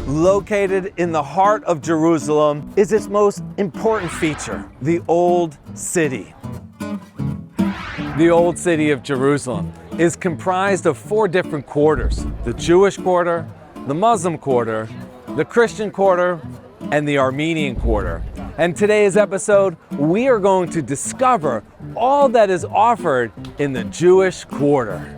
located in the heart of Jerusalem, is its most important feature, the Old City. The Old City of Jerusalem is comprised of 4 different quarters: the Jewish quarter, the Muslim quarter, the Christian quarter, and the Armenian quarter. And today's episode, we are going to discover all that is offered in the Jewish quarter.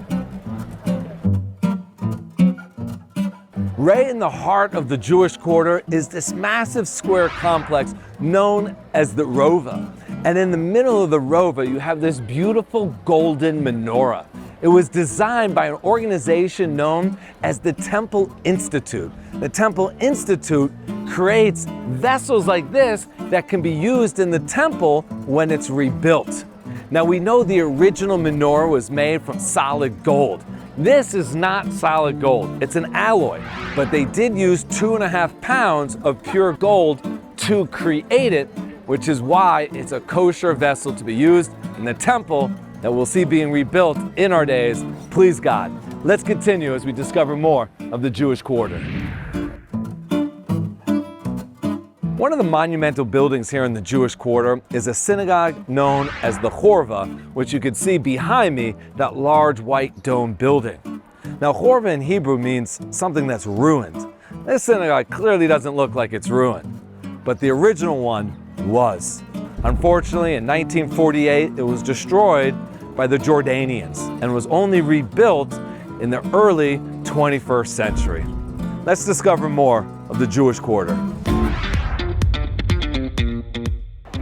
Right in the heart of the Jewish quarter is this massive square complex known as the Rova. And in the middle of the Rova, you have this beautiful golden menorah. It was designed by an organization known as the Temple Institute. The Temple Institute creates vessels like this that can be used in the temple when it's rebuilt. Now, we know the original menorah was made from solid gold. This is not solid gold, it's an alloy, but they did use 2.5 pounds of pure gold to create it, which is why it's a kosher vessel to be used in the temple that we'll see being rebuilt in our days. Please God. Let's continue as we discover more of the Jewish quarter. One of the monumental buildings here in the Jewish quarter is a synagogue known as the Horva, which you can see behind me, that large white dome building. Now, Horva in Hebrew means something that's ruined. This synagogue clearly doesn't look like it's ruined, but the original one was. Unfortunately, in 1948, it was destroyed by the Jordanians and was only rebuilt in the early 21st century. Let's discover more of the Jewish quarter.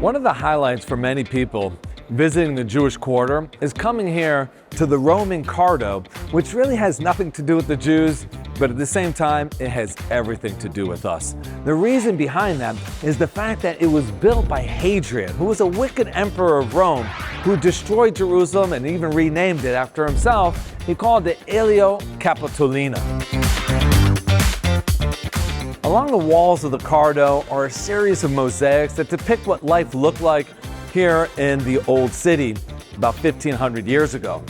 One of the highlights for many people visiting the Jewish quarter is coming here to the Roman Cardo, which really has nothing to do with the Jews, but at the same time, it has everything to do with us. The reason behind that is the fact that it was built by Hadrian, who was a wicked emperor of Rome, who destroyed Jerusalem and even renamed it after himself. He called it Aelio Capitolina. Along the walls of the Cardo are a series of mosaics that depict what life looked like here in the Old City about 1,500 years ago.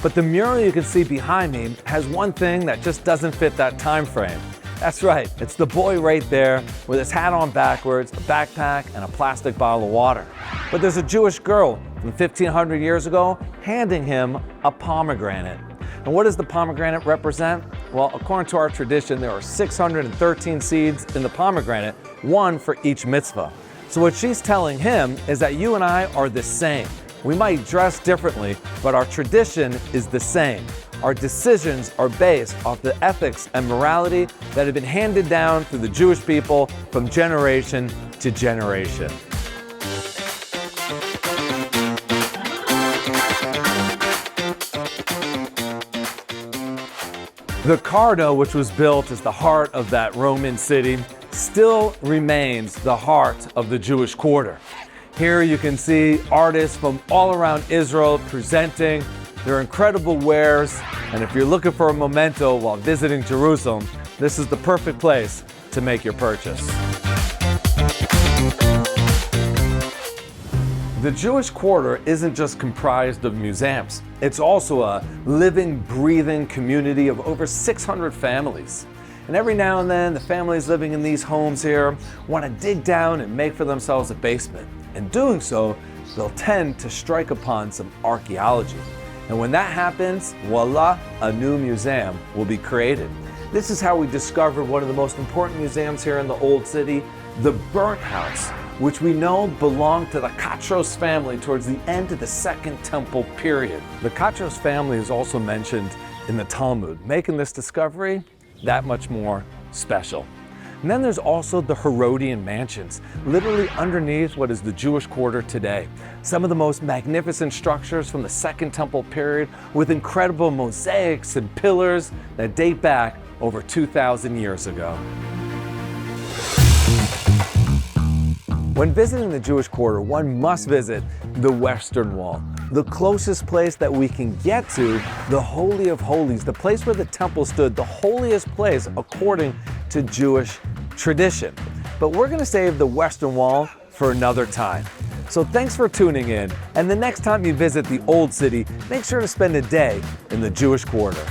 But the mural you can see behind me has one thing that just doesn't fit that time frame. That's right, it's the boy right there with his hat on backwards, a backpack, and a plastic bottle of water. But there's a Jewish girl from 1,500 years ago handing him a pomegranate. And what does the pomegranate represent? Well, according to our tradition, there are 613 seeds in the pomegranate, one for each mitzvah. So what she's telling him is that you and I are the same. We might dress differently, but our tradition is the same. Our decisions are based off the ethics and morality that have been handed down through the Jewish people from generation to generation. The Cardo, which was built as the heart of that Roman city, still remains the heart of the Jewish quarter. Here you can see artists from all around Israel presenting their incredible wares, and if you're looking for a memento while visiting Jerusalem, this is the perfect place to make your purchase. The Jewish quarter isn't just comprised of museums. It's also a living, breathing community of over 600 families. And every now and then, the families living in these homes here want to dig down and make for themselves a basement. In doing so, they'll tend to strike upon some archaeology. And when that happens, voila, a new museum will be created. This is how we discovered one of the most important museums here in the Old City, the Burnt House, which we know belonged to the Katros family towards the end of the Second Temple period. The Katros family is also mentioned in the Talmud, making this discovery that much more special. And then there's also the Herodian mansions, literally underneath what is the Jewish quarter today. Some of the most magnificent structures from the Second Temple period with incredible mosaics and pillars that date back over 2,000 years ago. When visiting the Jewish quarter, one must visit the Western Wall, the closest place that we can get to the Holy of Holies, the place where the temple stood, the holiest place according to Jewish tradition. But we're going to save the Western Wall for another time. So thanks for tuning in, and the next time you visit the Old City, make sure to spend a day in the Jewish quarter.